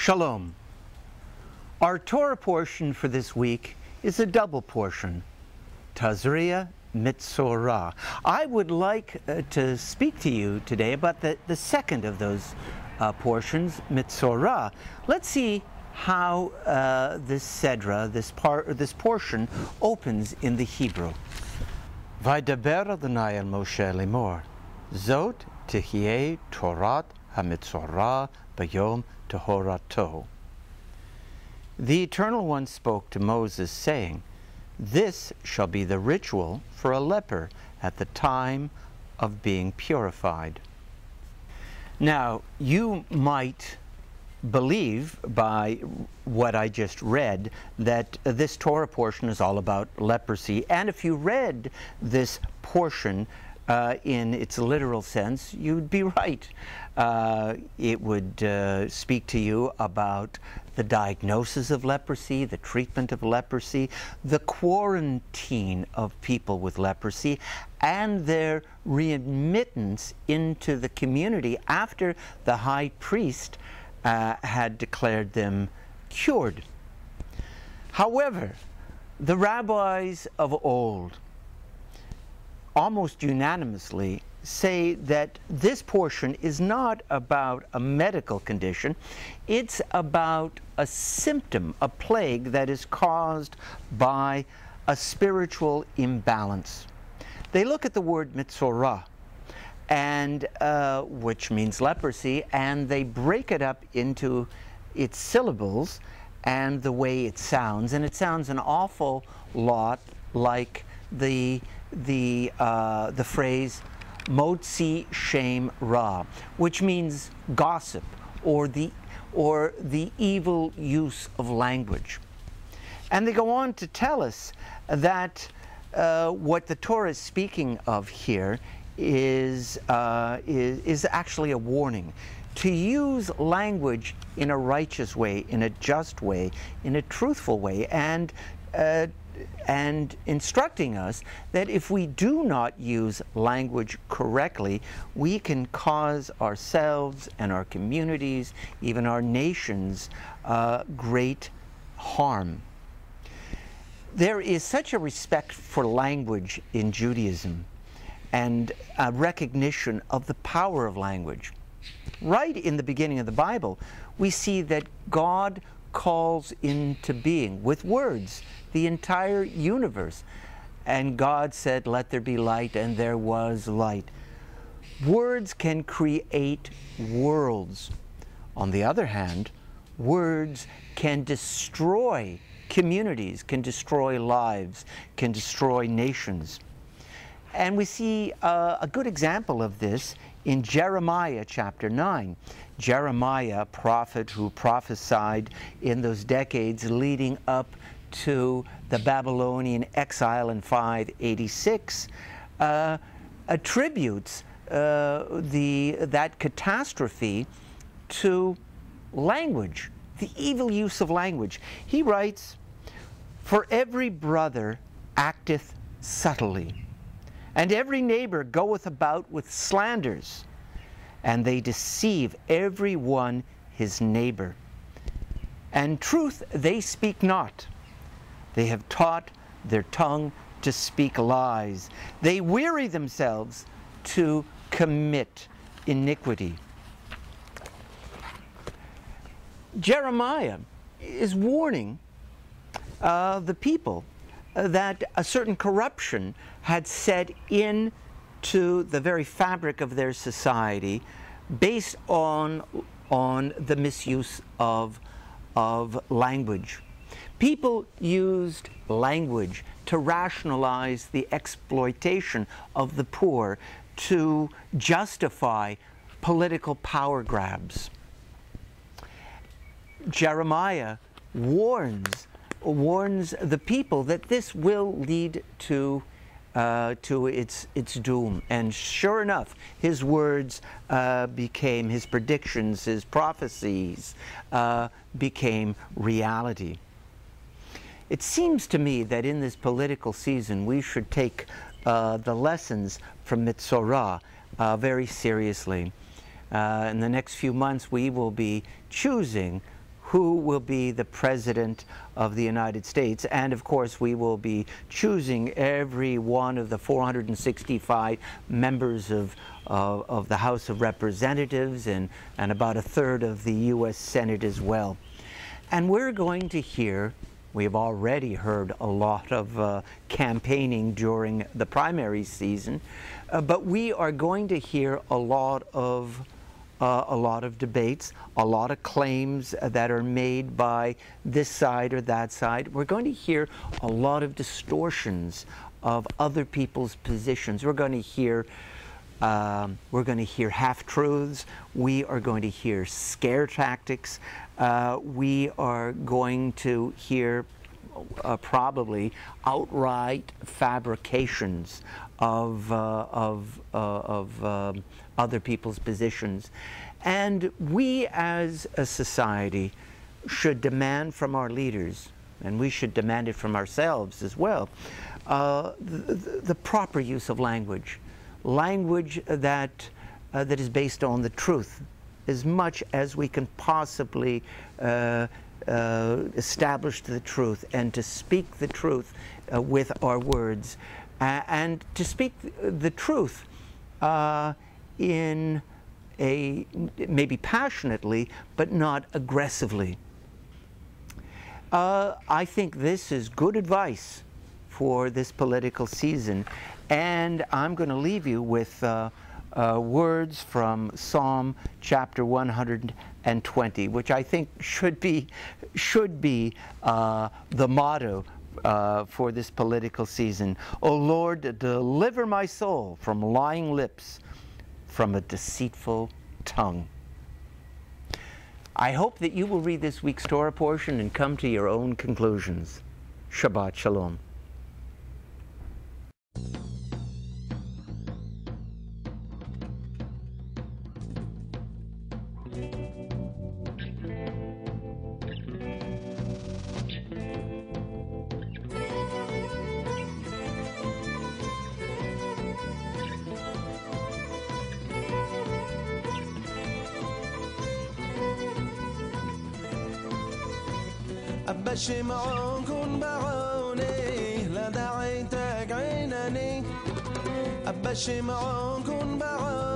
Shalom. Our Torah portion for this week is a double portion, Tazria M'tzora. I would like to speak to you today about the second of those portions, M'tzora. Let's see how this sedra, this portion, opens in the Hebrew. Vaydaber Adonai el Moshe lemor, Zot tihyeh Torat HaMitzorah Bayom Tehorato. The Eternal One spoke to Moses, saying, "This shall be the ritual for a leper at the time of being purified." Now, you might believe by what I just read that this Torah portion is all about leprosy. And if you read this portion in its literal sense, you'd be right. It would speak to you about the diagnosis of leprosy, the treatment of leprosy, the quarantine of people with leprosy, and their readmittance into the community after the high priest had declared them cured. However, the rabbis of old almost unanimously say that this portion is not about a medical condition, it's about a symptom, a plague that is caused by a spiritual imbalance. They look at the word M'tzora, and which means leprosy, and they break it up into its syllables and the way it sounds, and it sounds an awful lot like the phrase Motzi Shem Ra, which means gossip or the evil use of language. And they go on to tell us that what the Torah is speaking of here is actually a warning to use language in a righteous way, in a just way, in a truthful way, and instructing us that if we do not use language correctly, we can cause ourselves and our communities, even our nations, great harm. There is such a respect for language in Judaism and a recognition of the power of language. Right in the beginning of the Bible, we see that God calls into being with words the entire universe. And God said, "Let there be light," and there was light. Words can create worlds. On the other hand, words can destroy communities, can destroy lives, can destroy nations. And we see a good example of this in Jeremiah chapter 9. Jeremiah, a prophet who prophesied in those decades leading up to the Babylonian exile in 586, attributes that catastrophe to language, the evil use of language. He writes, "For every brother acteth subtly, and every neighbor goeth about with slanders, and they deceive every one his neighbor. And truth they speak not. They have taught their tongue to speak lies. They weary themselves to commit iniquity." Jeremiah is warning the people that a certain corruption had set into the very fabric of their society based on the misuse of language. People used language to rationalize the exploitation of the poor, to justify political power grabs. Jeremiah warns the people that this will lead to its doom. And sure enough, his words became, his predictions, his prophecies became reality. It seems to me that in this political season we should take the lessons from M'tzora very seriously. In the next few months we will be choosing who will be the President of the United States. And of course, we will be choosing every one of the 465 members of the House of Representatives and about a third of the U.S. Senate as well. And we're going to hear, we have already heard a lot of campaigning during the primary season, but we are going to hear a lot of debates, a lot of claims that are made by this side or that side. We're going to hear a lot of distortions of other people's positions. We're going to hear half-truths. We are going to hear scare tactics. We are going to hear probably outright fabrications of other people's positions. And we as a society should demand from our leaders, and we should demand it from ourselves as well, the proper use of language. Language that is based on the truth, as much as we can possibly establish the truth, and to speak the truth with our words, and to speak the truth in a maybe passionately, but not aggressively. I think this is good advice for this political season, and I'm going to leave you with words from Psalm chapter 120, which I think should be the motto for this political season. O Lord, deliver my soul from lying lips, from a deceitful tongue. I hope that you will read this week's Torah portion and come to your own conclusions. Shabbat Shalom. أبا الشمعون كن بعوني لا دعيتك عينني أبا الشمعون كن بعوني